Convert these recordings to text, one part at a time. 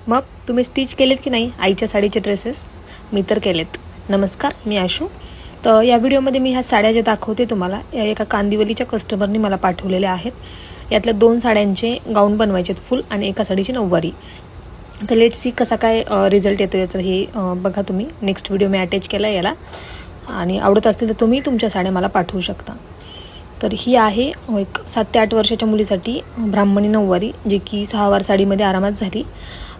मग तुम्ही स्टिच केलेत की नाही आईच्या साडीचे ड्रेसेस? मी तर केलेत. नमस्कार, मी आशू. तर या व्हिडिओमध्ये मी ह्या साड्या ज्या दाखवते तुम्हाला, या एका कांदिवलीच्या कस्टमरनी मला पाठवलेल्या आहेत. यातल्या 2 साड्यांचे गाऊन बनवायचे आहेत फुल आणि एका साडीची नऊवारी. तर लेट्स सी कसा काय रिझल्ट येतो याचं हे बघा तुम्ही. नेक्स्ट व्हिडिओ मी अटॅच केला याला, आणि आवडत असतील तर तुम्ही तुमच्या साड्या मला पाठवू शकता. तर ही आहे एक 7 ते 8 वर्षाच्या मुलीसाठी ब्राह्मणी नऊवारी, जी की 6 वार साडीमध्ये आरामात झाली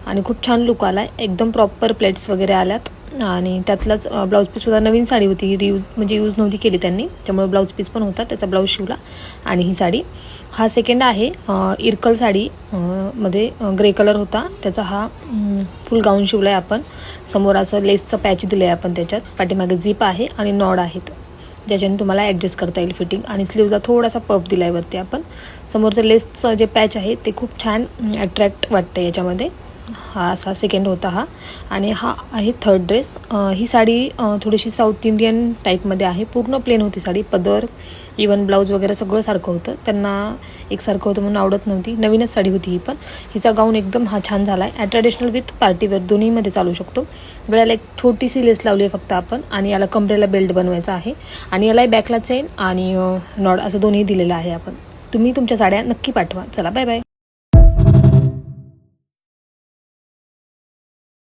आणि खूप छान लुक आला आहे. एकदम प्रॉपर प्लेट्स वगैरे आल्यात आणि त्यातलाच ब्लाऊज पीससुद्धा नवीन साडी होती, म्हणजे यूज नव्हती केली त्यांनी, त्यामुळे ब्लाऊज पीस पण होता, त्याचा ब्लाऊज शिवला. आणि ही साडी हा सेकंड आहे. इरकल साडी मध्ये ग्रे कलर होता, त्याचा हा फुल गाऊन शिवला आहे आपण. समोर असं लेसचं पॅच दिलं आहे आपण, त्याच्यात पाठीमागे झिप आहे आणि नॉड आहेत ज्याच्याने तुम्हाला ॲडजस्ट करता येईल फिटिंग. आणि स्लीवचा थोडासा पफ दिला आहे वरती आपण. समोरचं लेसचं जे पॅच आहे ते खूप छान अट्रॅक्ट वाटतं याच्यामध्ये. हा असा सेकंड होता हा, आणि हा आहे थर्ड ड्रेस. ही साडी थोडीशी साऊथ इंडियन टाईपमध्ये आहे. पूर्ण प्लेन होती साडी, पदर इवन ब्लाऊज वगैरे सगळं सारखं होतं. त्यांना एकसारखं होतं म्हणून आवडत नव्हती. नवीनच साडी होती ही पण. हिचा गाऊन एकदम हा छान झाला आहे. ट्रॅडिशनल विथ पार्टीवेअर दोन्हीमध्ये चालू शकतो. गळ्याला एक छोटीशी लेस लावली आहे फक्त आपण, आणि याला कमरेला बेल्ट बनवायचा आहे, आणि यालाही बॅकला चेन आणि नॉड असं दोन्ही दिलेलं आहे आपण. तुम्ही तुमच्या साड्या नक्की पाठवा. चला, बाय बाय.